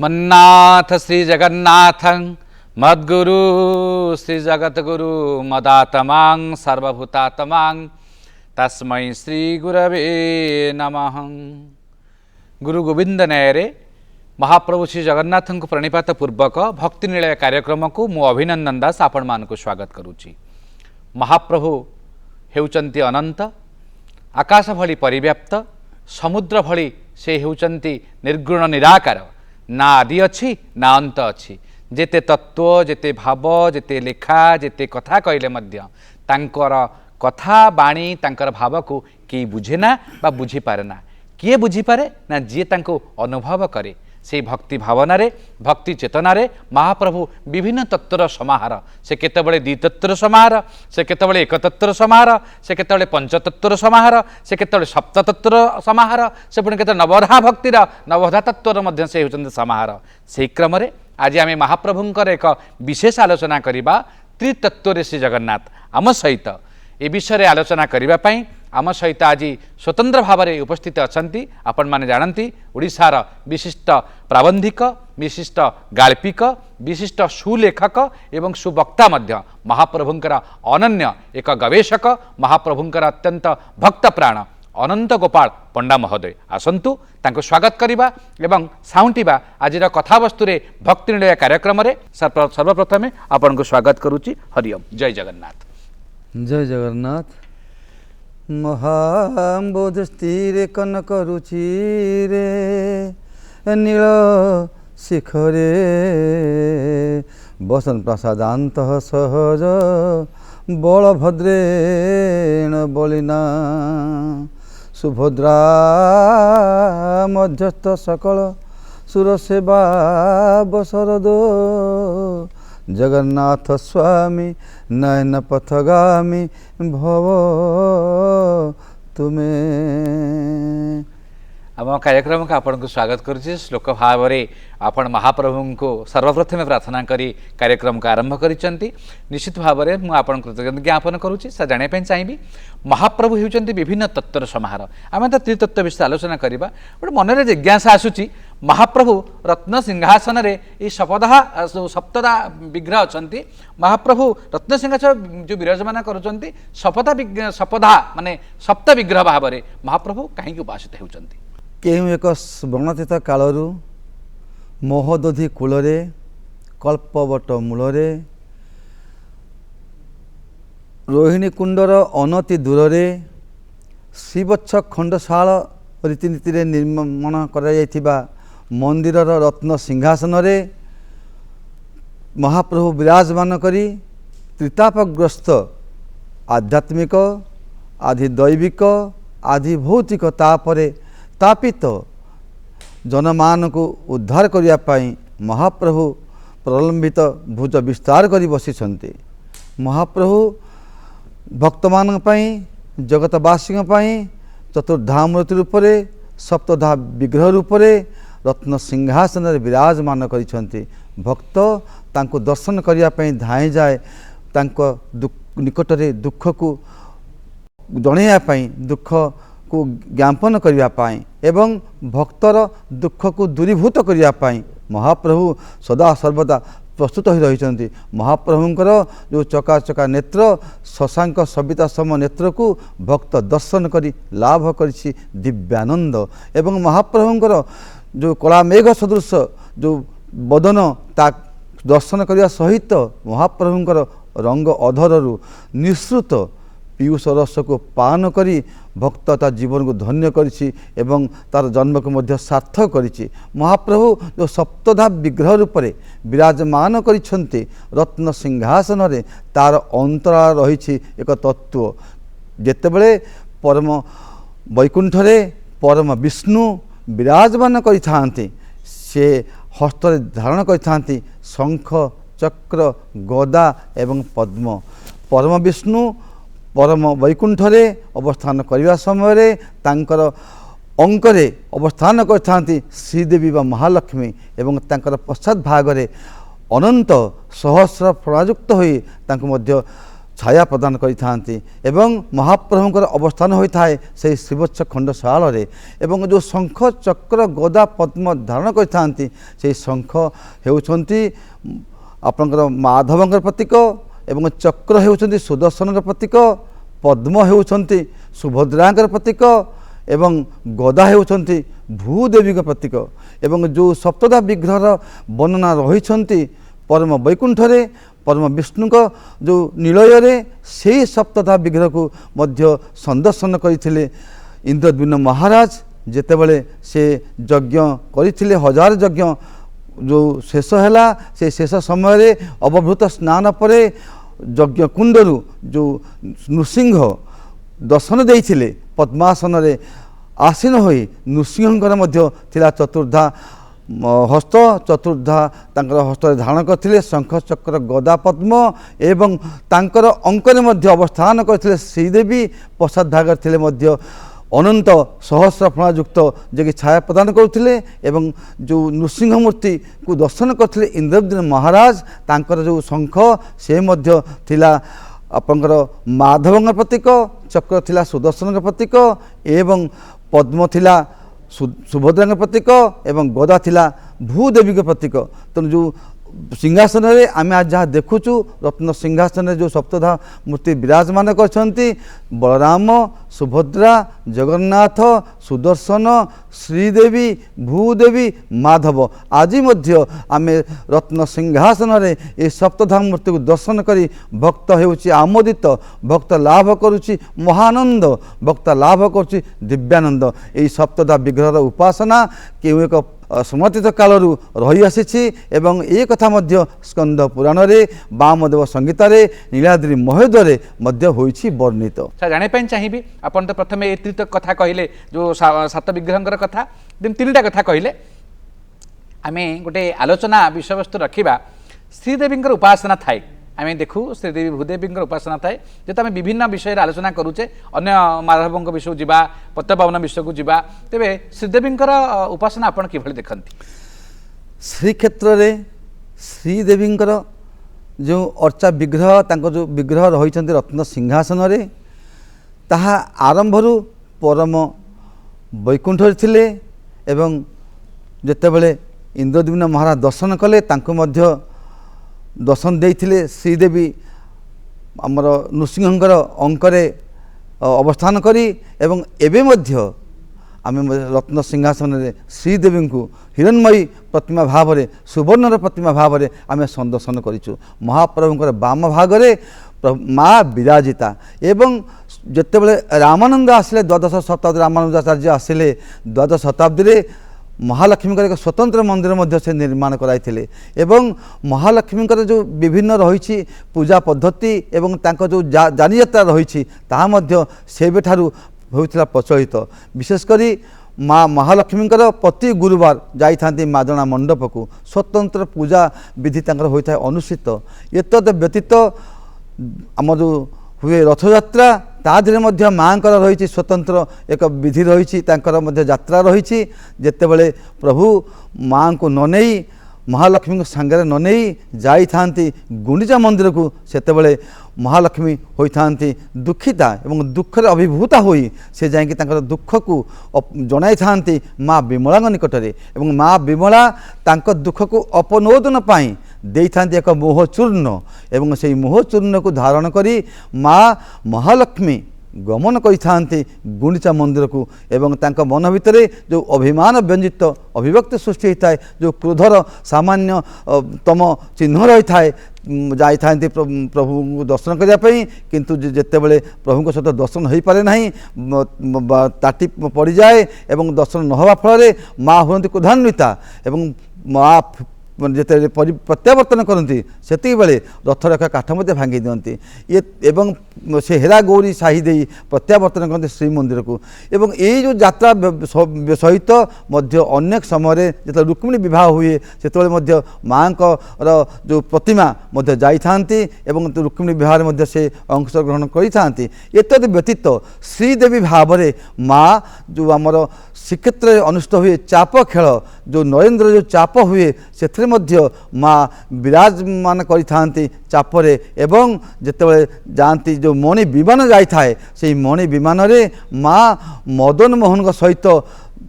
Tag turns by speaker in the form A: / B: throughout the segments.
A: मन्नाथ श्री जगन्नाथ मद्गुरु श्री जगद्गुरु मदात्मां सर्वभूतात्मां तस्मै श्री गुरवे नमः। गुरु गोविंद न्याय महाप्रभु श्री जगन्नाथ को प्रणिपात पूर्वक भक्ति निलय कार्यक्रम को मु अभिनंदन दास आपण मान को स्वागत करुच्ची। महाप्रभु हेउचंती अनंत आकाश भली परिव्याप्त समुद्र भली से हेउचंती निर्गुण निराकार ना आदि अच्छी ना अंत अच्छी। जेते तत्व जेते भाव जेते लेखा जेते कथा कहले मध्य तांकर कथा बाणी तांकर भाव को किए बुझे ना बा बुझी पारे ना। किए बुझी पारे ना जी तांको अनुभव करे। से भक्ति भावना रे भक्ति चेतना रे महाप्रभु विभिन्न तत्वर समाहार। से केतबळे द्वितत्वर समाहार, से केतबळे एकतत्वर समाहार, से केतबळे पंचतत्वर समाहार, से केतबळे सप्ततत्वर समाहार, से पुणी केतबळे नवधा भक्तिर नवधा तत्वर मध्य से होचंद समाहार। से क्रम रे आज आमे महाप्रभुंकर एक विशेष आलोचना करिबा। त्रितत्व श्री जगन्नाथ आम सहित ए विषय आलोचना करिबा पई आम सहित आज स्वतंत्र भाव में उपस्थित अछंती। आपण माने जानती ओडिशार विशिष्ट प्राबंधिक विशिष्ट गाल्पिक विशिष्ट सुलेखक एवं सुवक्ता मध्य महाप्रभुंकर अनन्य एक गवेषक महाप्रभुंकर अत्यंत भक्त प्राण अनंत गोपाल पंडा महोदय आसंतु तांको स्वागत करिबा एवं साउंटिबा आजिर कथावस्तु रे भक्ति निलय कार्यक्रम रे। सर्वप्रथमे आपण को स्वागत करूची। हरिओम। जय जगन्नाथ।
B: जय जगन्नाथ। महाबोध स्थिर कनक रुचिरे नील शिखरे बसन प्रसादांत सहज बलभद्रेण बलिना सुभद्रा मध्यस्थ सकल सुरसेवा बसरदो जगन्नाथ स्वामी नयन पथगामी भव तुम्हें।
A: आम कार्यक्रम का आपन को स्वागत करुचे। श्लोक भाव में आपण महाप्रभु को सर्वप्रथम प्रार्थना करी कार्यक्रम को आरंभ करिसंती। निश्चित भाव में मुझे आपन कृतज्ञता ज्ञापन करुच्ची। सा जाना चाहिए महाप्रभु होउचंती विभिन्न तत्वर समाहार। आम तो त्रितत्व विषय आलोचना करवा। गोटे मन में जिज्ञासा आसूची महाप्रभु रत्न सिंहासन रे ये सप्तदा विग्रह अछंती। महाप्रभु रत्न सिंहासन जो विराजमान करुचंती सपदा माने सप्त विग्रह भाव में महाप्रभु कहीं उपासित होउचंती।
B: केहू एक वर्णतीत कालरू मोहदधि कूलरे कल्पवट मूलरे रोहिणी कुंडर अनति दूरे श्रीवत्स खंडशाल रीतिनीति निर्माण कर मंदिर रत्न सिंहासन रे महाप्रभु विराजमान करी त्रितापग्रस्त आध्यात्मिक आदि दैविक आदि भौतिक तापरे तापित जनमान को उद्धार करने महाप्रभु प्रलंबित भुज विस्तार कर बसी। महाप्रभु भक्त मान जगतवासी चतुर्धाम रूप सप्तधा विग्रह रूप रत्न सिंहासन विराजमान करिसेंती। भक्त तांको दर्शन करने धाई जाए निकट में दुख को जणैयापाई दुख को ज्ञापन करने एवं भक्तर दुख को दूरीभूत करने महाप्रभु सदा सर्वदा प्रस्तुत हो रही। महाप्रभुंकर जो चकाचका नेत्र शशांक सविता सम नेत्र को भक्त दर्शन करी लाभ करिछि दिव्यानंद एवं महाप्रभुंकर जो कलामेघ सदृश जो बदन ता दर्शन करने सहित महाप्रभुंकर रंग अधरु निःसृत पीयूष रस को पान करी भक्त ता जीवन को धन्य करिछि एवं तार जन्म को मध्य सार्थक करिछि। महाप्रभु जो सप्तधा विग्रह रूप में विराजमान करिछन्ति रत्न सिंहासन रे तार अंतराल रही एक तत्व। जेतेबेले परम वैकुंठ रे परम विष्णु विराजमान करिथांति से हस्त धारण करिथांति शंख चक्र गदा एवं पद्म। परम विष्णु परम वैकुंठ रे अवस्थान करने समय तांकर अंकरे अवस्थान करथांती श्रीदेवी व महालक्ष्मी एवं तांकर पश्चात भाग रे अनंत सहस्र फणायुक्त होई तांको मध्य ଛାୟା ପ୍ରଦାନ କରିଥାନ୍ତି ଏବଂ ମହାପ୍ରଭୁଙ୍କର ଅବସ୍ଥାନ ହୋଇଥାଏ ସେହି ଶ୍ରୀବତ୍ସ ଖଣ୍ଡଶାଳରେ ଏବଂ ଯେଉଁ ଶଙ୍ଖ ଚକ୍ର ଗଦା ପଦ୍ମ ଧାରଣ କରିଥାନ୍ତି ସେହି ଶଙ୍ଖ ହେଉଛନ୍ତି ଆପଣଙ୍କର ମାଧବଙ୍କର ପ୍ରତୀକ ଏବଂ ଚକ୍ର ହେଉଛନ୍ତି ସୁଦର୍ଶନର ପ୍ରତୀକ, ପଦ୍ମ ହେଉଛନ୍ତି ସୁଭଦ୍ରାଙ୍କର ପ୍ରତୀକ ଏବଂ ଗଦା ହେଉଛନ୍ତି ଭୂଦେବୀଙ୍କ ପ୍ରତୀକ। ଏବଂ ଯେଉଁ ସପ୍ତଧା ବିଗ୍ରହର ବର୍ଣ୍ଣନା ରହିଛନ୍ତି ପରମ ବୈକୁଣ୍ଠରେ ପରମ ବିଷ୍ଣୁଙ୍କ ଯେଉଁ ନିଳୟରେ ସେହି ସପ୍ତଧା ବିଗ୍ରହକୁ ମଧ୍ୟ ସନ୍ଦର୍ଶନ କରିଥିଲେ ଇନ୍ଦ୍ରଦ୍ୟୁମ୍ନ ମହାରାଜ। ଯେତେବେଳେ ସେ ଯଜ୍ଞ କରିଥିଲେ, 1000 ଯଜ୍ଞ ଯେଉଁ ଶେଷ ହେଲା, ସେ ଶେଷ ସମୟରେ ଅବଭୃତ ସ୍ନାନ ପରେ ଯଜ୍ଞ କୁଣ୍ଡରୁ ଯେଉଁ ନୃସିଂହ ଦର୍ଶନ ଦେଇଥିଲେ ପଦ୍ମାସନରେ ଆସୀନ ହୋଇ ନୃସିଂହଙ୍କର ମଧ୍ୟ ଥିଲା ଚତୁର୍ଦ୍ଧା ହସ୍ତ, ଚତୁର୍ଦ୍ଧା ତାଙ୍କର ହସ୍ତରେ ଧାରଣ କରିଥିଲେ ଶଙ୍ଖ ଚକ୍ର ଗଦା ପଦ୍ମ ଏବଂ ତାଙ୍କର ଅଙ୍କରେ ମଧ୍ୟ ଅବସ୍ଥାନ କରିଥିଲେ ଶ୍ରୀଦେବୀ। ପଶ୍ଚାଦ୍ଭାଗରେ ଥିଲେ ମଧ୍ୟ ଅନନ୍ତ ସହସ୍ର ଫଣାଯୁକ୍ତ ଯିଏକି ଛାୟା ପ୍ରଦାନ କରୁଥିଲେ ଏବଂ ଯେଉଁ ନୃସିଂହ ମୂର୍ତ୍ତିକୁ ଦର୍ଶନ କରିଥିଲେ ଇନ୍ଦ୍ରଦ୍ୟୁମ୍ନ ମହାରାଜ, ତାଙ୍କର ଯେଉଁ ଶଙ୍ଖ ସେ ମଧ୍ୟ ଥିଲା ଆପଣଙ୍କର ମାଧବଙ୍କ ପ୍ରତୀକ, ଚକ୍ର ଥିଲା ସୁଦର୍ଶନଙ୍କ ପ୍ରତୀକ ଏବଂ ପଦ୍ମ ଥିଲା ସୁଭଦ୍ରାଙ୍କ ପ୍ରତୀକ ଏବଂ ଗଦା ଥିଲା ଭୂଦେବୀଙ୍କ ପ୍ରତୀକ। ତେଣୁ ଯେଉଁ ସିଂହାସନରେ ଆମେ ଆଜି ଯାହା ଦେଖୁଛୁ, ରତ୍ନ ସିଂହାସନରେ ଯେଉଁ ସପ୍ତଧା ମୂର୍ତ୍ତି ବିରାଜମାନ କରିଛନ୍ତି ବଳରାମ, ସୁଭଦ୍ରା, ଜଗନ୍ନାଥ, ସୁଦର୍ଶନ, ଶ୍ରୀଦେବୀ, ଭୂଦେବୀ, ମାଧବ, ଆଜି ମଧ୍ୟ ଆମେ ରତ୍ନ ସିଂହାସନରେ ଏହି ସପ୍ତଧା ମୂର୍ତ୍ତିକୁ ଦର୍ଶନ କରି ଭକ୍ତ ହେଉଛି ଆମୋଦିତ, ଭକ୍ତ ଲାଭ କରୁଛି ମହାନନ୍ଦ, ଭକ୍ତ ଲାଭ କରୁଛି ଦିବ୍ୟାନନ୍ଦ। ଏହି ସପ୍ତଧା ବିଗ୍ରହର ଉପାସନା କେଉଁ ଏକ ସମତୀତ କାଳରୁ ରହିଆସିଛି ଏବଂ ଏ କଥା ମଧ୍ୟ ସ୍କନ୍ଦ ପୁରାଣରେ, ବାମଦେବ ସଂହିତାରେ, ନୀଳାଦ୍ରି ମହୋଦୟରେ ମଧ୍ୟ ହୋଇଛି ବର୍ଣ୍ଣିତ।
A: ଜାଣିବା ପାଇଁ ଚାହିଁବି, ଆପଣ ତ ପ୍ରଥମେ ଏ ତିନିଟା କଥା କହିଲେ, ଯେଉଁ 7 ବିଗ୍ରହଙ୍କର କଥା, ତିନିଟା କଥା କହିଲେ, ଆମେ ଗୋଟେ ଆଲୋଚନା ବିଷୟବସ୍ତୁ ରଖିବା। ଶ୍ରୀଦେବୀଙ୍କର ଉପାସନା ଥାଏ, ଆମେ ଦେଖୁ ଶ୍ରୀଦେବୀ ଭୂଦେବୀଙ୍କର ଉପାସନା ଥାଏ। ଯେହେତୁ ଆମେ ବିଭିନ୍ନ ବିଷୟରେ ଆଲୋଚନା କରୁଛେ, ଅନ୍ୟ ମାଧବଙ୍କ ବିଷୟକୁ ଯିବା, ପତିତପାବନ ବିଷୟକୁ ଯିବା, ତେବେ ଶ୍ରୀଦେବୀଙ୍କର ଉପାସନା ଆପଣ କିଭଳି ଦେଖନ୍ତି?
B: ଶ୍ରୀକ୍ଷେତ୍ରରେ ଶ୍ରୀଦେବୀଙ୍କର ଯେଉଁ ଅର୍ଚ୍ଚା ବିଗ୍ରହ, ତାଙ୍କ ଯେଉଁ ବିଗ୍ରହ ରହିଛନ୍ତି ରତ୍ନ ସିଂହାସନରେ, ତାହା ଆରମ୍ଭରୁ ପରମ ବୈକୁଣ୍ଠରେ ଥିଲେ ଏବଂ ଯେତେବେଳେ ଇନ୍ଦ୍ରଦ୍ୟୁମ୍ନ ମହାରାଜ ଦର୍ଶନ କଲେ ତାଙ୍କୁ ମଧ୍ୟ ଦର୍ଶନ ଦେଇଥିଲେ ଶ୍ରୀଦେବୀ ଆମର ନୃସିଂହଙ୍କର ଅଙ୍କରେ ଅବସ୍ଥାନ କରି ଏବଂ ଏବେ ମଧ୍ୟ ଆମେ ରତ୍ନ ସିଂହାସନରେ ଶ୍ରୀଦେବୀଙ୍କୁ ହିରଣ୍ମୟୀ ପ୍ରତିମା ଭାବରେ, ସୁବର୍ଣ୍ଣର ପ୍ରତିମା ଭାବରେ ଆମେ ସନ୍ଦର୍ଶନ କରିଛୁ। ମହାପ୍ରଭୁଙ୍କର ବାମ ଭାଗରେ ମା ବିରାଜିତା ଏବଂ ଯେତେବେଳେ ରାମାନନ୍ଦ ଆସିଲେ, ଦ୍ୱାଦଶ ଶତାବ୍ଦୀ ରାମାନନ୍ଦାଚାର୍ଯ୍ୟ ଆସିଲେ, ଦ୍ୱାଦଶ ଶତାବ୍ଦୀରେ ମହାଲକ୍ଷ୍ମୀଙ୍କର ଏକ ସ୍ୱତନ୍ତ୍ର ମନ୍ଦିର ମଧ୍ୟ ସେ ନିର୍ମାଣ କରାଇଥିଲେ ଏବଂ ମହାଲକ୍ଷ୍ମୀଙ୍କର ଯେଉଁ ବିଭିନ୍ନ ରହିଛି ପୂଜା ପଦ୍ଧତି ଏବଂ ତାଙ୍କ ଯେଉଁ ଯାନିଯାତ୍ରା ରହିଛି ତାହା ମଧ୍ୟ ସେବେଠାରୁ ହୋଇଥିଲା ପ୍ରଚଳିତ। ବିଶେଷ କରି ମା ମହାଲକ୍ଷ୍ମୀଙ୍କର ପ୍ରତି ଗୁରୁବାର ଯାଇଥାନ୍ତି ମାଦଣା ମଣ୍ଡପକୁ, ସ୍ୱତନ୍ତ୍ର ପୂଜା ବିଧି ତାଙ୍କର ହୋଇଥାଏ ଅନୁଷ୍ଠିତ। ଏତଦ୍ ବ୍ୟତୀତ ଆମର ଯେଉଁ ହୁଏ ରଥଯାତ୍ରା, ତା ଦେହରେ ମଧ୍ୟ ମାଙ୍କର ରହିଛି ସ୍ୱତନ୍ତ୍ର ଏକ ବିଧି ରହିଛି, ତାଙ୍କର ମଧ୍ୟ ଯାତ୍ରା ରହିଛି। ଯେତେବେଳେ ପ୍ରଭୁ ମାଙ୍କୁ ନ ନେଇ, ମହାଲକ୍ଷ୍ମୀଙ୍କ ସାଙ୍ଗରେ ନ ନେଇ ଯାଇଥାନ୍ତି ଗୁଣ୍ଡିଚା ମନ୍ଦିରକୁ, ସେତେବେଳେ ମହାଲକ୍ଷ୍ମୀ ହୋଇଥାନ୍ତି ଦୁଃଖିତା ଏବଂ ଦୁଃଖରେ ଅଭିଭୂତା ହୋଇ ସେ ଯାଇକି ତାଙ୍କର ଦୁଃଖକୁ ଜଣାଇଥାନ୍ତି ମା ବିମଳାଙ୍କ ନିକଟରେ ଏବଂ ମା ବିମଳା ତାଙ୍କ ଦୁଃଖକୁ ଅପନୋଦନ ପାଇଁ ଦେଇଥାନ୍ତି ଏକ ମୋହଚୂର୍ଣ୍ଣ ଏବଂ ସେହି ମୋହଚୂର୍ଣ୍ଣକୁ ଧାରଣ କରି ମା ମହାଲକ୍ଷ୍ମୀ ଗମନ କରିଥାନ୍ତି ଗୁଣ୍ଡିଚା ମନ୍ଦିରକୁ ଏବଂ ତାଙ୍କ ମନ ଭିତରେ ଯେଉଁ ଅଭିମାନ ବ୍ୟଞ୍ଜିତ ଅଭିବ୍ୟକ୍ତି ସୃଷ୍ଟି ହୋଇଥାଏ, ଯେଉଁ କ୍ରୋଧର ସାମାନ୍ୟତମ ଚିହ୍ନ ରହିଥାଏ, ଯାଇଥାନ୍ତି ପ୍ରଭୁଙ୍କୁ ଦର୍ଶନ କରିବା ପାଇଁ, କିନ୍ତୁ ଯେତେବେଳେ ପ୍ରଭୁଙ୍କ ସହିତ ଦର୍ଶନ ହୋଇପାରେ ନାହିଁ, ତାଟି ପଡ଼ିଯାଏ ଏବଂ ଦର୍ଶନ ନ ହେବା ଫଳରେ ମା ହୁଅନ୍ତି କ୍ରୋଧାନ୍ୱିତା ଏବଂ ମା ଯେତେବେଳେ ପ୍ରତ୍ୟାବର୍ତ୍ତନ କରନ୍ତି ସେତିକିବେଳେ ରଥର ଏକ କାଠ ମଧ୍ୟ ଭାଙ୍ଗି ଦିଅନ୍ତି ଏବଂ ସେ ହେରା ଗୌରୀ ସାହି ଦେଇ ପ୍ରତ୍ୟାବର୍ତ୍ତନ କରନ୍ତି ଶ୍ରୀମନ୍ଦିରକୁ। ଏବଂ ଏଇ ଯେଉଁ ଯାତ୍ରା ସହିତ ମଧ୍ୟ ଅନେକ ସମୟରେ ଯେତେବେଳେ ରୁକ୍ମିଣୀ ବିବାହ ହୁଏ ସେତେବେଳେ ମଧ୍ୟ ମାଙ୍କର ଯେଉଁ ପ୍ରତିମା ମଧ୍ୟ ଯାଇଥାନ୍ତି ଏବଂ ରୁକ୍ମିଣୀ ବିବାହରେ ମଧ୍ୟ ସେ ଅଂଶଗ୍ରହଣ କରିଥାନ୍ତି। ଏତଦ୍ ବ୍ୟତୀତ ଶ୍ରୀଦେବୀ ଭାବରେ ମା ଯେଉଁ ଆମର ଶ୍ରୀକ୍ଷେତ୍ରରେ ଅନୁଷ୍ଠିତ ହୁଏ ଚାପ ଖେଳ, ଯେଉଁ ନରେନ୍ଦ୍ର ଯେଉଁ ଚାପ ହୁଏ ସେଥିରେ ମଧ୍ୟ ମା ବିରାଜମାନ କରିଥାନ୍ତି ଚାପରେ। ଏବଂ ଯେତେବେଳେ ଯାଆନ୍ତି ଯେଉଁ ମଣି ବିମାନ ଯାଇଥାଏ ସେହି ମଣି ବିମାନରେ ମା ମଦନ ମୋହନଙ୍କ ସହିତ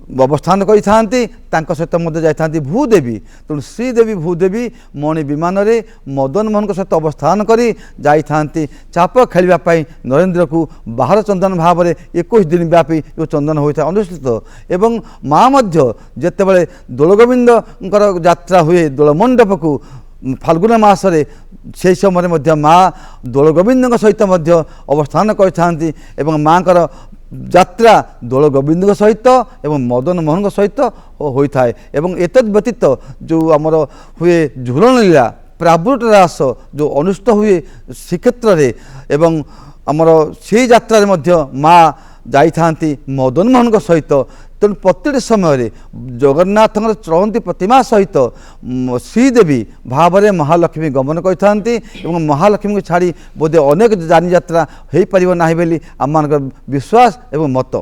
B: ଅବସ୍ଥାନ କରିଥାନ୍ତି, ତାଙ୍କ ସହିତ ମଧ୍ୟ ଯାଇଥାନ୍ତି ଭୂଦେବୀ। ତେଣୁ ଶ୍ରୀଦେବୀ ଭୂଦେବୀ ମଣି ବିମାନରେ ମଦନ ମୋହନଙ୍କ ସହିତ ଅବସ୍ଥାନ କରି ଯାଇଥାନ୍ତି ଚାପ ଖେଳିବା ପାଇଁ ନରେନ୍ଦ୍ରକୁ ବାହାର ଚନ୍ଦନ ଭାବରେ 21 ଦିନ ବ୍ୟାପୀ ଯେଉଁ ଚନ୍ଦନ ହୋଇଥାଏ ଅନୁଷ୍ଠିତ। ଏବଂ ମା ମଧ୍ୟ ଯେତେବେଳେ ଦୋଳଗୋବିନ୍ଦଙ୍କର ଯାତ୍ରା ହୁଏ ଦୋଳମଣ୍ଡପକୁ ଫାଲ୍ଗୁନ ମାସରେ, ସେହି ସମୟରେ ମଧ୍ୟ ମା ଦୋଳଗୋବିନ୍ଦଙ୍କ ସହିତ ମଧ୍ୟ ଅବସ୍ଥାନ କରିଥାନ୍ତି ଏବଂ ମାଙ୍କର ଯାତ୍ରା ଦୋଳଗୋବିନ୍ଦଙ୍କ ସହିତ ଏବଂ ମଦନ ମୋହନଙ୍କ ସହିତ ହୋଇଥାଏ। ଏବଂ ଏତଦ୍ ବ୍ୟତୀତ ଯେଉଁ ଆମର ହୁଏ ଝୁଲଣ ଲୀଳା ପ୍ରାବୃଟ ରାସ ଯେଉଁ ଅନୁଷ୍ଠିତ ହୁଏ ଶ୍ରୀକ୍ଷେତ୍ରରେ, ଏବଂ ଆମର ସେହି ଯାତ୍ରାରେ ମଧ୍ୟ ମା ଯାଇଥାନ୍ତି ମଦନ ମୋହନଙ୍କ ସହିତ। ତେଣୁ ପ୍ରତିଟି ସମୟରେ ଜଗନ୍ନାଥଙ୍କର ଚଳନ୍ତି ପ୍ରତିମା ସହିତ ଶ୍ରୀଦେବୀ ଭାବରେ ମହାଲକ୍ଷ୍ମୀ ଗମନ କରିଥାନ୍ତି ଏବଂ ମହାଲକ୍ଷ୍ମୀଙ୍କୁ ଛାଡ଼ି ବୋଧେ ଅନେକ ଯାନିଯାତ୍ରା ହୋଇପାରିବ ନାହିଁ ବୋଲି ଆମମାନଙ୍କର ବିଶ୍ୱାସ ଏବଂ ମତ।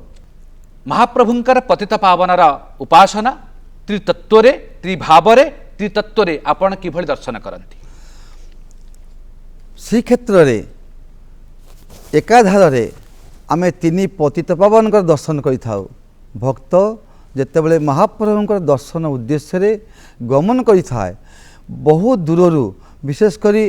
A: ମହାପ୍ରଭୁଙ୍କର ପତିତ ପାବନର ଉପାସନା ତ୍ରିତତ୍ତ୍ୱରେ, ତ୍ରିଭାବରେ, ତ୍ରିତତ୍ତ୍ୱରେ ଆପଣ କିଭଳି ଦର୍ଶନ କରନ୍ତି?
B: ଶ୍ରୀକ୍ଷେତ୍ରରେ ଏକାଧାରରେ ଆମେ ତିନି ପତିତ ପାବନଙ୍କର ଦର୍ଶନ କରିଥାଉ। ଭକ୍ତ ଯେତେବେଳେ ମହାପ୍ରଭୁଙ୍କର ଦର୍ଶନ ଉଦ୍ଦେଶ୍ୟରେ ଗମନ କରିଥାଏ ବହୁ ଦୂରରୁ, ବିଶେଷ କରି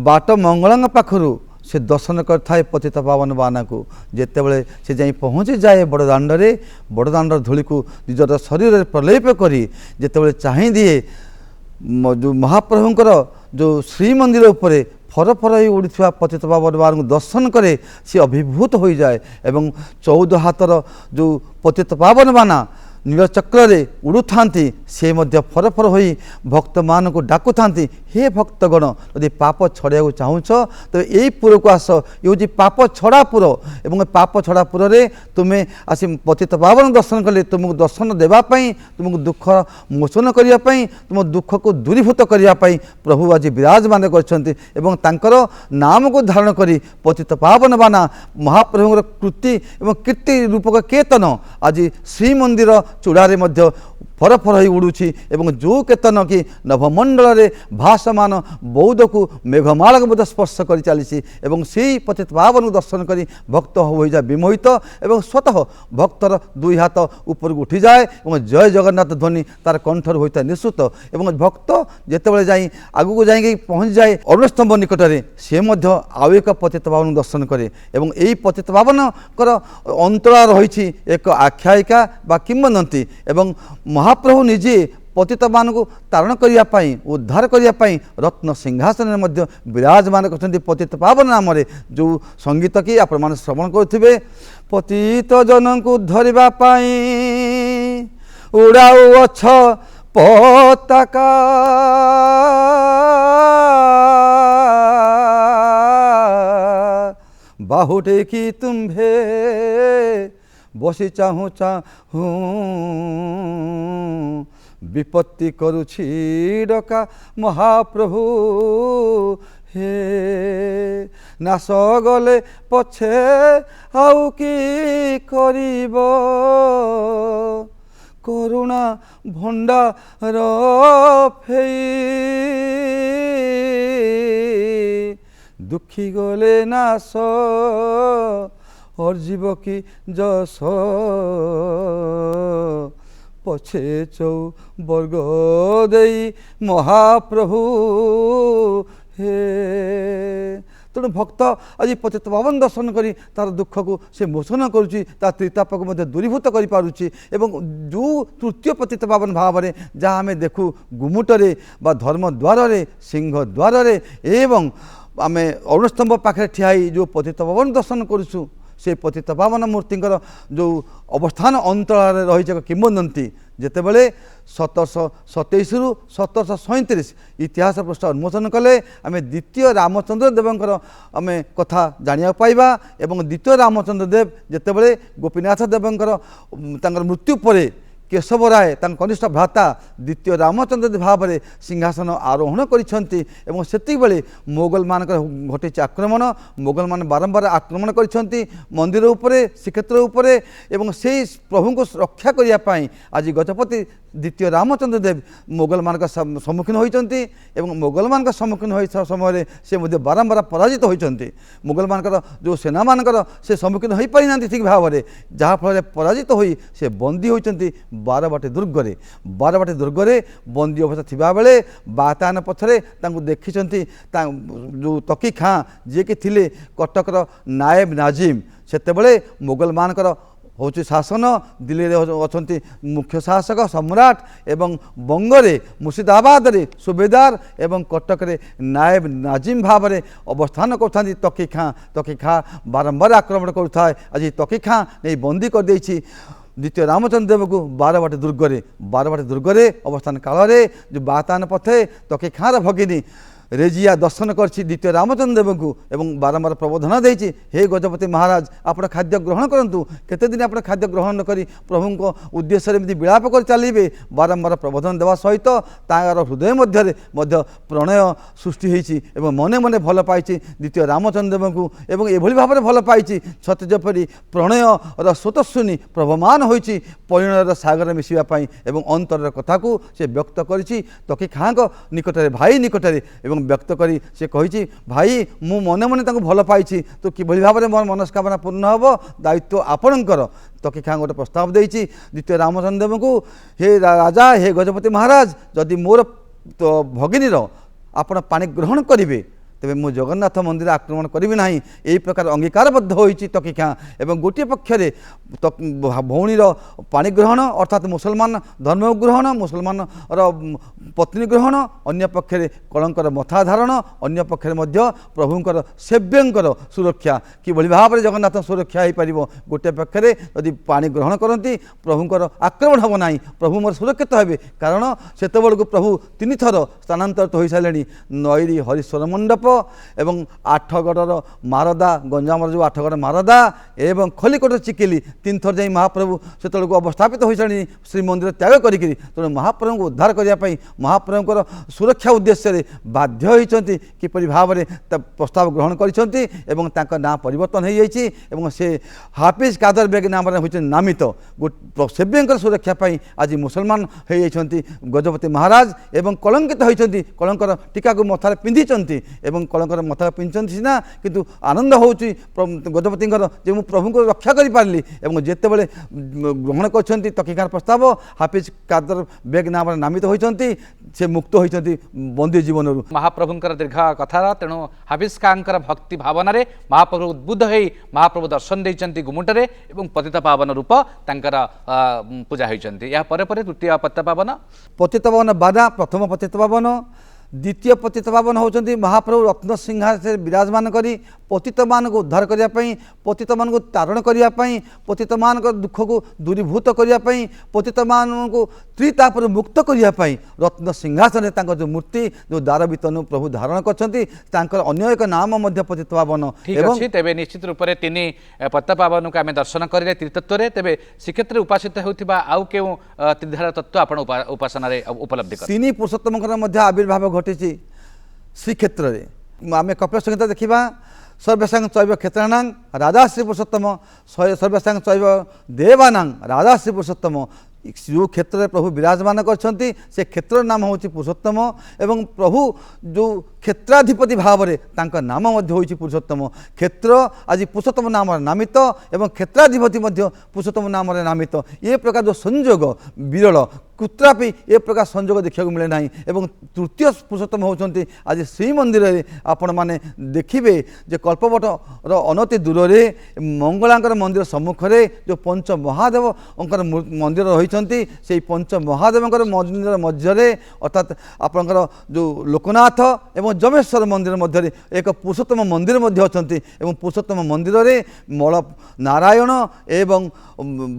B: ବାଟ ମଙ୍ଗଳାଙ୍କ ପାଖରୁ ସେ ଦର୍ଶନ କରିଥାଏ ପତିତ ପାବନ ବାନାକୁ। ଯେତେବେଳେ ସେ ଯାଇ ପହଞ୍ଚିଯାଏ ବଡ଼ଦାଣ୍ଡରେ, ବଡ଼ଦାଣ୍ଡର ଧୂଳିକୁ ନିଜର ଶରୀରରେ ପ୍ରଲେପ କରି ଯେତେବେଳେ ଚାହିଁ ଦିଏ ଯେଉଁ ମହାପ୍ରଭୁଙ୍କର ଯେଉଁ ଶ୍ରୀମନ୍ଦିର ଉପରେ ଫରଫର ହୋଇ ଉଡ଼ୁଥିବା ପତିତ ପାବନ ବାନାଙ୍କୁ ଦର୍ଶନ କରେ, ସେ ଅଭିଭୂତ ହୋଇଯାଏ। ଏବଂ 14 ହାତର ଯେଉଁ ପତିତ ପାବନ ବାନା ନୀଳଚକ୍ରରେ ଉଡ଼ୁଥାନ୍ତି ସେ ମଧ୍ୟ ଫରଫର ହୋଇ ଭକ୍ତମାନଙ୍କୁ ଡାକୁଥାନ୍ତି, ହେ ଭକ୍ତଗଣ, ଯଦି ପାପ ଛଡ଼ାଇବାକୁ ଚାହୁଁଛ ତେବେ ଏଇ ପୁରକୁ ଆସ, ଏ ହେଉଛି ପାପ ଛଡ଼ା ପୁର। ଏବଂ ଏ ପାପ ଛଡ଼ା ପୁରରେ ତୁମେ ଆସି ପତିତ ପାବନ ଦର୍ଶନ କଲେ ତୁମକୁ ଦର୍ଶନ ଦେବା ପାଇଁ, ତୁମକୁ ଦୁଃଖ ମୋଚନ କରିବା ପାଇଁ, ତୁମ ଦୁଃଖକୁ ଦୂରୀଭୂତ କରିବା ପାଇଁ ପ୍ରଭୁ ଆଜି ବିରାଜମାନ କରିଛନ୍ତି। ଏବଂ ତାଙ୍କର ନାମକୁ ଧାରଣ କରି ପତିତ ପାବନ ବାନା ମହାପ୍ରଭୁଙ୍କର କୃତି ଏବଂ କୀର୍ତ୍ତି ରୂପକ କେତନ ଆଜି ଶ୍ରୀମନ୍ଦିର ଚୂଡ଼ାରେ ମଧ୍ୟ ଫରଫର ହୋଇ ଉଡ଼ୁଛି। ଏବଂ ଯେଉଁ କେତନ କି ନଭମଣ୍ଡଳରେ ଭାସମାନ ବୌଦ୍ଧକୁ ମେଘମାଳାକୁ ମଧ୍ୟ ସ୍ପର୍ଶ କରି ଚାଲିଛି। ଏବଂ ସେହି ପତିତ ପାବନକୁ ଦର୍ଶନ କରି ଭକ୍ତ ହୋଇଯାଏ ବିମୋହିତ ଏବଂ ସ୍ୱତଃ ଭକ୍ତର 2 ହାତ ଉପରକୁ ଉଠିଯାଏ ଏବଂ ଜୟ ଜଗନ୍ନାଥ ଧ୍ୱନି ତାର କଣ୍ଠରୁ ହୋଇଥାଏ ନିଶ୍ଚିତ। ଏବଂ ଭକ୍ତ ଯେତେବେଳେ ଯାଇ ଆଗକୁ ଯାଇକି ପହଞ୍ଚିଯାଏ ଅରୁଣସ୍ତମ୍ଭ ନିକଟରେ, ସେ ମଧ୍ୟ ଆଉ ଏକ ପତିତ ପାବନକୁ ଦର୍ଶନ କରେ। ଏବଂ ଏହି ପତିତ ପାବନଙ୍କର ଅନ୍ତରା ରହିଛି ଏକ ଆଖ୍ୟାୟିକା ବା କିମ୍ବଦନ୍ତୀ। ଏବଂ ମହାପ୍ରଭୁ ନିଜେ ପତିତମାନଙ୍କୁ ତାରଣ କରିବା ପାଇଁ, ଉଦ୍ଧାର କରିବା ପାଇଁ ରତ୍ନ ସିଂହାସନରେ ମଧ୍ୟ ବିରାଜମାନ କରିଛନ୍ତି ପତିତ ପାବନ ନାମରେ। ଯେଉଁ ସଙ୍ଗୀତ କି ଆପଣମାନେ ଶ୍ରବଣ କରୁଥିବେ, ପତିତ ଜନଙ୍କୁ ଧରିବା ପାଇଁ ଉଡ଼ାଉଅଛ ପତାକା, ବାହୁ ଟେକି ତୁମ୍ଭେ ବସି ଚାହୁଁ ଚାହୁଁ ବିପତ୍ତି କରୁଛି ଡକା ମହାପ୍ରଭୁ ହେ। ନାଶ ଗଲେ ପଛେ ଆଉ କି କରିବ, କରୁଣା ଭଣ୍ଡାର ଫେଇ ଦୁଃଖୀ ଗଲେ ନାଶ ଅର୍ଜିବ କି ଯଶ, ପଛେ ଚୌବର୍ଗ ଦେଇ ମହାପ୍ରଭୁ ହେ। ତେଣୁ ଭକ୍ତ ଆଜି ପତିତ ପାବନ ଦର୍ଶନ କରି ତାର ଦୁଃଖକୁ ସେ ମୋଚନ କରୁଛି, ତା ତ୍ରିତାପକୁ ମଧ୍ୟ ଦୂରୀଭୂତ କରିପାରୁଛି। ଏବଂ ଯେଉଁ ତୃତୀୟ ପତିତ ପାବନ ଭାବରେ ଯାହା ଆମେ ଦେଖୁ ଗୁମୁଟରେ ବା ଧର୍ମଦ୍ୱାରରେ, ସିଂହ ଦ୍ୱାରରେ ଏବଂ ଆମେ ଅରୁଣସ୍ତମ୍ଭ ପାଖରେ ଠିଆ ହେଇ ଯେଉଁ ପତିତ ପାବନ ଦର୍ଶନ କରୁଛୁ, ସେ ପତିତ ପାବନ ମୂର୍ତ୍ତିଙ୍କର ଯେଉଁ ଅବସ୍ଥାନ ଅନ୍ତରାଳରେ ରହିଛି ଏକ କିମ୍ବଦନ୍ତୀ। ଯେତେବେଳେ 1727ରୁ 1737 ଇତିହାସ ପୃଷ୍ଠ ଉନ୍ମୋଚନ କଲେ ଆମେ ଦ୍ୱିତୀୟ ରାମଚନ୍ଦ୍ର ଦେବଙ୍କର ଆମେ କଥା ଜାଣିବାକୁ ପାଇବା। ଏବଂ ଦ୍ୱିତୀୟ ରାମଚନ୍ଦ୍ର ଦେବ ଯେତେବେଳେ ଗୋପୀନାଥ ଦେବଙ୍କର ତାଙ୍କର ମୃତ୍ୟୁ ପରେ केशव राय तांको कनिष्ठ भ्राता द्वितीय रामचंद्र देव भाव में सिंहासन आरोहण करिसेंती एवं सेतिक बेले मोगल मानकर घटिଛି आक्रमण मोगल मान बारंबार आक्रमण करिसेंती मंदिर उपरे श्रीक्षेत्र उपरे एवं से प्रभु को रक्षा करिया पई आज गजपति द्वितीय रामचंद्र देव मोगल मान सम्मुखीन होइचंती एवं मोगल मान सम्मुखीन होई समय से मध्य बारंबार पराजित होइचंती मोगल मान जो सेना मानकर से सम्मुखीन होई पारि नांती ठीक भाव में जहाँ फल पराजित होई से बंदी होइचंती बारबाटी दुर्गरे बंदी अवस्था थिबा बेले बातान पछरे तांको देखिचंती जो तकी खां जे कि थिले कटकर नायब नाजिम सेतेबेले मोगल मानकर होची शासन दिल्ली अच्छा मुख्य शासक सम्राट एवं बंगरे मुर्शिदाबाद रे सुबेदार एवं कटक रे नायब नाजिम भाव में अवस्थान कर तकी खां बारंबार आक्रमण करुଥାଏ आज तकी खां नहीं बंदी कर देछि द्वितीय रामचंद्र देव को बारबाटी दुर्गरे अवस्थान काल में जो बातान पथे तकी खार भगिनी रेजिया दर्शन करछि द्वितीय रामचंद्र देव को एवं बारंबार प्रबोधन देछि हे गजपति महाराज आपण खाद्य ग्रहण करंतु केते दिन आपण खाद्य ग्रहण न करी प्रभु को उद्देश्य रे विलाप कर चलिबे बारंबार प्रबोधन देवा सहित तार हृदय मध्य प्रणय सृष्टि होइछि एवं मने मने भल पाइछि द्वितीय रामचंद्र देव को एवं एभली भाव में भल पाइछि सत जेपरि प्रणय र स्वतःशुनि प्रभमान होइछि परिणयर सागर मिसिबा पई एवं अंतर कथा को से व्यक्त करिछि तकी खांक निकटरे भाई निकटरे व्यक्त करी से कही भाई मु मने मने तांको भल पाइछि तो किभली भाव में मोर मनस्कामना पूर्ण हम दायित्व आपणकर तकी खां गोटे प्रस्ताव देछि द्वितीय रामचंद्र देव को हे राजा हे गजपति महाराज जदि मोर तो भगिनी आपण पानी ग्रहण करिवे तेबे मु जगन्नाथ मंदिर आक्रमण करी ना यही प्रकार अंगीकारबद्ध होइछि तकी खां एवं गोटे पक्षरे भौणीर पानी ग्रहण अर्थात मुसलमान धर्म ग्रहण मुसलमान पत्नी ग्रहण अन्य पक्षरे कलंकर मथा धारण अन्य पक्षरे मध्य प्रभुंकर सेव्यंकर सुरक्षा किभली भाव में जगन्नाथ सुरक्षा हो पार गोटे पक्षरे यदि पानी ग्रहण करती प्रभुंकर आक्रमण हम ना प्रभु मोर सुरक्षित हेबे कारण सेतबेलू प्रभु 3 थर स्थानांतरित हो सारे नईरी हरीश्वर मंडप एवं आठगड़र मारदा गंजामर जो आठगड़ मारदा एवं खलिकोट चिकिली 3 थर जाई महाप्रभु सेतबेलू अवस्थापित हो सारे श्रीमंदिर त्याग करी तेणु महाप्रभु को उद्धार करने महाप्रभुकर सुरक्षा उद्देश्य बाध्य होती किपरि भाव में प्रस्ताव ग्रहण कर ना परिवर्तन हो जाइए से हाफिज कादर बेग नाम होती नामित सेव्यंकर सुरक्षा पाई आज मुसलमान हो जाती गजपति महाराज एवं कलंकित होती कलंकर टीका को मथार पिंधिंट एवं कलंकर मथा पिंधि सीना किंतु आनंद होची गजपति जो प्रभु को रक्षा कर पारि और जिते बड़े ग्रहण कर तकीकार प्रस्ताव हाफिज कादर बेग नाम नामित होती से मुक्त होती बंदी जीवन
A: महाप्रभुंकर दीर्घ कथा तेणु हाफिज खांकर भक्ति भावना रे महाप्रभु उद्बुद्ध हो महाप्रभु दर्शन देइचंती गुमुटरे एवं पतित पावन रूप तांकर पूजा होइचंती या परे परे तृतीय पतित पावन बाना प्रथम पतित पावन द्वितीय पतित पावन होती महाप्रभु रत्न सिंहासन विराजमान करी पतित मान को उद्धार करने पतित मान को तारण करने पतित मान दुख को दूरीभूत करने पतित मान को त्रिताप मुक्त करने रत्न सिंहासन जो मूर्ति जो दार बीतनु प्रभु धारण कर अन्य एक नाम पतित पावन तेज निश्चित रूप से 3 पतित पावन को आम दर्शन करें त्रितत्व तेज श्रीक्षेत्र उपासित होता आउ क्यों त्रिधार तत्व आप उपासना उपलब्धि
B: 3 पुरुषोत्तम आविर्भाव घटी श्रीक्षेत्र में आम कपिल संहिता देखा सर्वेशांग चैव क्षेत्राणां राजा श्री पुरुषोत्तम सर्वेशांग चैव देवानां राजा श्री पुरुषोत्तम जो क्षेत्र में प्रभु विराजमान करछंती से क्षेत्र नाम होची पुरुषोत्तम एवं प्रभु जो क्षेत्राधिपति भाव में तांका नाम होची पुरुषोत्तम क्षेत्र आज पुरुषोत्तम नाम नामित एवं क्षेत्राधिपति पुरुषोत्तम नाम नामित ये प्रकार जो संयोग विरल कुत्रापि ए प्रकार संयोग देखा मिले ना एवं तृतीय पुरुषोत्तम होती आज श्रीमंदिर में आपण मैंने देखिए जे कल्पवटर अनति दूर में मंगलांकर मंदिर सम्मुखें जो पंच महादेव मंदिर रही से पंच महादेव मंदिर मध्य अर्थात आपणकर जो लोकनाथ एवं जमेश्वर मंदिर मध्य एक पुरुषोत्तम मंदिर अच्छा पुरुषोत्तम मंदिर में मल नारायण एवं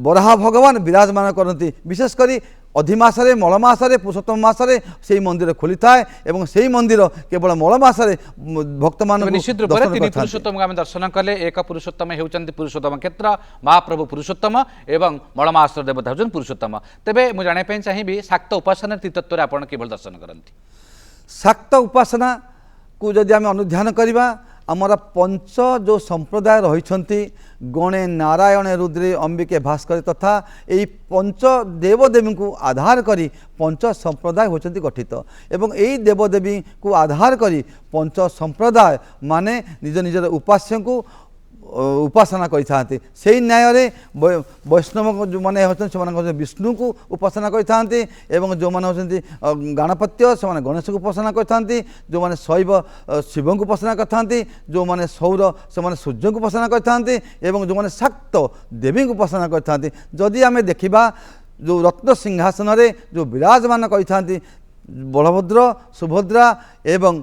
B: बराह भगवान विराजमान करती विशेषकर ଅଧିମାସରେ ମଳମାସରେ ପୁରୁଷୋତ୍ତମ ମାସରେ ସେହି ମନ୍ଦିର ଖୋଲିଥାଏ ଏବଂ ସେହି ମନ୍ଦିର କେବଳ ମଳମାସରେ ଭକ୍ତମାନଙ୍କୁ
A: ନିଶ୍ଚିତ ରୂପରେ ତିନି ପୁରୁଷୋତ୍ତମଙ୍କୁ ଆମେ ଦର୍ଶନ କଲେ ଏକ ପୁରୁଷୋତ୍ତମ ହେଉଛନ୍ତି ପୁରୁଷୋତ୍ତମ କ୍ଷେତ୍ର ମହାପ୍ରଭୁ ପୁରୁଷୋତ୍ତମ ଏବଂ ମଳମାସର ଦେବତା ହେଉଛନ୍ତି ପୁରୁଷୋତ୍ତମ। ତେବେ ମୁଁ ଜାଣିବା ପାଇଁ ଚାହିଁବି ଶାକ୍ତ ଉପାସନା ତ୍ରିତତ୍ତ୍ୱରେ ଆପଣ କିଭଳି ଦର୍ଶନ କରନ୍ତି?
B: ଶାକ୍ତ ଉପାସନାକୁ ଯଦି ଆମେ ଅନୁଧ୍ୟାନ କରିବା ଆମର ପଞ୍ଚ ଯେଉଁ ସମ୍ପ୍ରଦାୟ ରହିଛନ୍ତି ଗଣେ ନାରାୟଣ ରୁଦ୍ରେ ଅମ୍ବିକେ ଭାସ୍କର ତଥା ଏହି ପଞ୍ଚ ଦେବଦେବୀଙ୍କୁ ଆଧାର କରି ପଞ୍ଚ ସମ୍ପ୍ରଦାୟ ହେଉଛନ୍ତି ଗଠିତ ଏବଂ ଏହି ଦେବଦେବୀଙ୍କୁ ଆଧାର କରି ପଞ୍ଚ ସମ୍ପ୍ରଦାୟ ମାନେ ନିଜ ନିଜର ଉପାସ୍ୟଙ୍କୁ ଉପାସନା କରିଥାନ୍ତି। ସେହି ନ୍ୟାୟରେ ବୈଷ୍ଣବ ଯେଉଁମାନେ ହେଉଛନ୍ତି ସେମାନେ ବିଷ୍ଣୁଙ୍କୁ ଉପାସନା କରିଥାନ୍ତି ଏବଂ ଯେଉଁମାନେ ହେଉଛନ୍ତି ଗଣପତ୍ୟ ସେମାନେ ଗଣେଶଙ୍କୁ ଉପାସନା କରିଥାନ୍ତି, ଯେଉଁମାନେ ଶୈବ ଶିବଙ୍କୁ ଉପାସନା କରିଥାନ୍ତି, ଯେଉଁମାନେ ସୌର ସେମାନେ ସୂର୍ଯ୍ୟଙ୍କୁ ଉପାସନା କରିଥାନ୍ତି ଏବଂ ଯେଉଁମାନେ ଶାକ୍ତ ଦେବୀଙ୍କୁ ଉପାସନା କରିଥାନ୍ତି। ଯଦି ଆମେ ଦେଖିବା ଯେଉଁ ରତ୍ନ ସିଂହାସନରେ ଯେଉଁ ବିରାଜମାନ କରିଥାନ୍ତି ବଳଭଦ୍ର ସୁଭଦ୍ରା ଏବଂ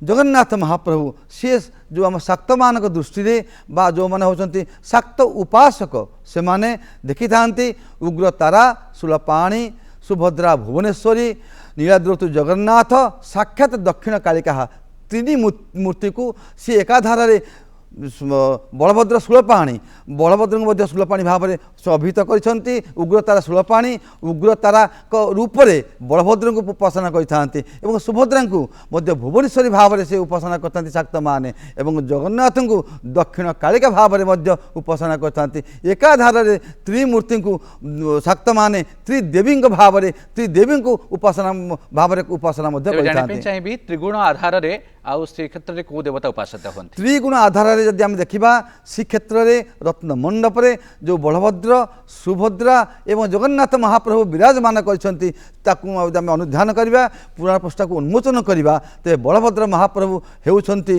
B: ଜଗନ୍ନାଥ ମହାପ୍ରଭୁ ସିଏ ଯେଉଁ ଆମ ଶାକ୍ତମାନଙ୍କ ଦୃଷ୍ଟିରେ ବା ଯେଉଁମାନେ ହେଉଛନ୍ତି ଶାକ୍ତ ଉପାସକ ସେମାନେ ଦେଖିଥାନ୍ତି ଉଗ୍ରତାରା ଶୂଳପାଣି ସୁଭଦ୍ରା ଭୁବନେଶ୍ୱରୀ ନୀଳାଦ୍ରୌତୁ ଜଗନ୍ନାଥ ସାକ୍ଷାତ ଦକ୍ଷିଣ କାଳିକା ତିନି ମୂର୍ତ୍ତିକୁ ସିଏ ଏକାଧାରରେ ବଳଭଦ୍ର ଶୂଳପାଣି ବଳଭଦ୍ରଙ୍କୁ ମଧ୍ୟ ଶୂଳପାଣି ଭାବରେ ସେ ଅଭିହିତ କରିଛନ୍ତି। ଉଗ୍ରତାରା ଶୂଳପାଣି ଉଗ୍ରତାରାଙ୍କ ରୂପରେ ବଳଭଦ୍ରଙ୍କୁ ଉପାସନା କରିଥାନ୍ତି ଏବଂ ସୁଭଦ୍ରାଙ୍କୁ ମଧ୍ୟ ଭୁବନେଶ୍ୱରୀ ଭାବରେ ସେ ଉପାସନା କରିଥାନ୍ତି ଶାକ୍ତମାନେ ଏବଂ ଜଗନ୍ନାଥଙ୍କୁ ଦକ୍ଷିଣ କାଳିକା ଭାବରେ ମଧ୍ୟ ଉପାସନା କରିଥାନ୍ତି। ଏକାଧାରରେ ତ୍ରିମୂର୍ତ୍ତିଙ୍କୁ ଶାକ୍ତମାନେ ତ୍ରିଦେବୀଙ୍କ ଭାବରେ ତ୍ରିଦେବୀଙ୍କୁ ଉପାସନା ଭାବରେ ଉପାସନା ମଧ୍ୟ କରିଥାନ୍ତି।
A: ଚାହିଁବି ତ୍ରିଗୁଣ ଆଧାରରେ ଆଉ ଶ୍ରୀକ୍ଷେତ୍ରରେ କେଉଁ ଦେବତା ଉପାସିତ ହୁଅନ୍ତି?
B: ତ୍ରିଗୁଣ ଆଧାରରେ ଯଦି ଆମେ ଦେଖିବା ଶ୍ରୀକ୍ଷେତ୍ରରେ ରତ୍ନ ମଣ୍ଡପରେ ଯେଉଁ ବଳଭଦ୍ର ସୁଭଦ୍ରା ଏବଂ ଜଗନ୍ନାଥ ମହାପ୍ରଭୁ ବିରାଜମାନ କରିଛନ୍ତି ତାକୁ ଯଦି ଆମେ ଅନୁଧ୍ୟାନ କରିବା ପୁରାଣ ପୃଷ୍ଠାକୁ ଉନ୍ମୋଚନ କରିବା ତେବେ ବଳଭଦ୍ର ମହାପ୍ରଭୁ ହେଉଛନ୍ତି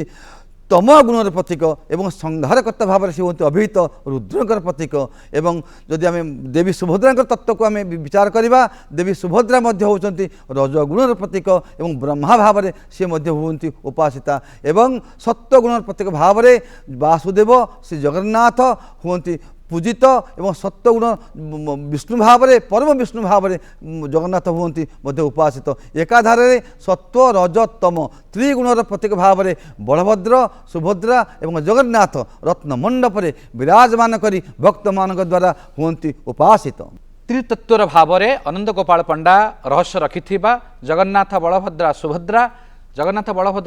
B: ତମ ଗୁଣର ପ୍ରତୀକ ଏବଂ ସଂହାରକର୍ତ୍ତା ଭାବରେ ସେ ହୁଅନ୍ତି ଅଭିହିତ ରୁଦ୍ରଙ୍କର ପ୍ରତୀକ ଏବଂ ଯଦି ଆମେ ଦେବୀ ସୁଭଦ୍ରାଙ୍କର ତତ୍ତ୍ୱକୁ ଆମେ ବିଚାର କରିବା ଦେବୀ ସୁଭଦ୍ରା ମଧ୍ୟ ହେଉଛନ୍ତି ରଜଗୁଣର ପ୍ରତୀକ ଏବଂ ବ୍ରହ୍ମା ଭାବରେ ସେ ମଧ୍ୟ ହୁଅନ୍ତି ଉପାସିତା ଏବଂ ସତ୍ୱଗୁଣର ପ୍ରତୀକ ଭାବରେ ବାସୁଦେବ ଶ୍ରୀ ଜଗନ୍ନାଥ ହୁଅନ୍ତି ପୂଜିତ ଏବଂ ସତ୍ୱଗୁଣ ବିଷ୍ଣୁ ଭାବରେ ପରମ ବିଷ୍ଣୁ ଭାବରେ ଜଗନ୍ନାଥ ହୁଅନ୍ତି ମଧ୍ୟ ଉପାସିତ। ଏକାଧାରରେ ସତ୍ୱ ରଜ ତମ ତ୍ରିଗୁଣର ପ୍ରତୀକ ଭାବରେ ବଳଭଦ୍ର ସୁଭଦ୍ରା ଏବଂ ଜଗନ୍ନାଥ ରତ୍ନ ମଣ୍ଡପରେ ବିରାଜମାନ କରି ଭକ୍ତମାନଙ୍କ ଦ୍ୱାରା ହୁଅନ୍ତି ଉପାସିତ।
A: ତ୍ରିତତ୍ତ୍ୱର ଭାବରେ ଅନନ୍ତ ଗୋପାଳ ପଣ୍ଡା ରହସ୍ୟ ରଖିଥିବା ଜଗନ୍ନାଥ ବଳଭଦ୍ର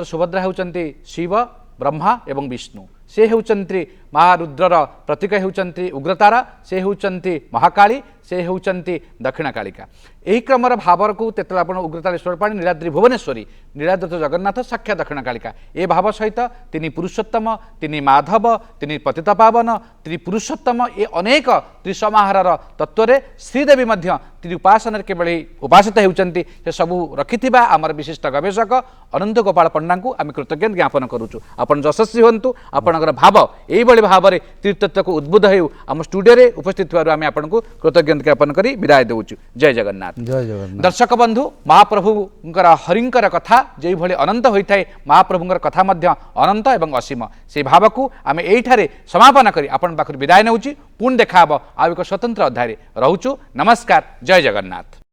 A: ସୁଭଦ୍ରା ହେଉଛନ୍ତି ଶିବ ବ୍ରହ୍ମା ଏବଂ ବିଷ୍ଣୁ। ସେ ହେଉଛନ୍ତି ମହାରୁଦ୍ରର ପ୍ରତୀକ ହେଉଛନ୍ତି ଉଗ୍ରତାରା, ସେ ହେଉଛନ୍ତି ମହାକାଳୀ, ସେ ହେଉଛନ୍ତି ଦକ୍ଷିଣ କାଳିକା। ଏହି କ୍ରମର ଭାବକୁ ଯେତେବେଳେ ଆପଣ ଉଗ୍ରତାରା ଶୂଳପାଣି ନୀଳାଦ୍ରି ଭୁବନେଶ୍ୱରୀ ନୀଳାଦ୍ରି ଜଗନ୍ନାଥ ସାକ୍ଷାତ ଦକ୍ଷିଣ କାଳିକା ଏ ଭାବ ସହିତ ତିନି ପୁରୁଷୋତ୍ତମ ତିନି ମାଧବ ତିନି ପତିତପାବନ ତ୍ରିପୁରୁଷୋତ୍ତମ ଏ ଅନେକ ତ୍ରିସମାହାରର ତତ୍ତ୍ୱରେ ଶ୍ରୀଦେବୀ ମଧ୍ୟ ତ୍ରି ଉପାସନାରେ କିଭଳି ଉପାସିତ ହେଉଛନ୍ତି ସେ ସବୁ ରଖିଥିବା ଆମର ବିଶିଷ୍ଟ ଗବେଷକ ଅନନ୍ତ ଗୋପାଳ ପଣ୍ଡାଙ୍କୁ ଆମେ କୃତଜ୍ଞତା ଜ୍ଞାପନ କରୁଛୁ। ଆପଣ ଯଶସ୍ୱୀ ହୁଅନ୍ତୁ। ଆପଣଙ୍କର ଭାବ এইভাবে ভাবে তীর্থত্বକୁ উদ্বুদ্ধ ହେଉ ଆମ ଷ୍ଟୁଡିଓରେ ଉପସ୍ଥିତ ଥିବାରୁ ଆମେ ଆପଣଙ୍କୁ କୃତଜ୍ଞତା ଜ୍ଞାପନ କରି ବିଦାୟ ଦେଉଛୁ। ଜୟ ଜଗନ୍ନାଥ।
B: ଜୟ ଜଗନ୍ନାଥ।
A: ଦର୍ଶକ ବନ୍ଧୁ ମହାପ୍ରଭୁଙ୍କର ହରିଙ୍କର କଥା ଯେଭଳି ଅନନ୍ତ ହୋଇଥାଏ ମହାପ୍ରଭୁଙ୍କର କଥା ମଧ୍ୟ ଅନନ୍ତ ଏବଂ ଅସୀମ ସେହି ଭାବକୁ ଆମେ ଏଇଠାରେ ସମାପନ କରି ଆପଣଙ୍କ ପାଖରୁ ବିଦାୟ ନେଉଛୁ। ପୁଣି ଦେଖା ହେବ ଆଉ ଏକ ସ୍ୱତନ୍ତ୍ର ଅଧ୍ୟାୟରେ। ରହୁଛୁ। ନମସ୍କାର। ଜୟ ଜଗନ୍ନାଥ।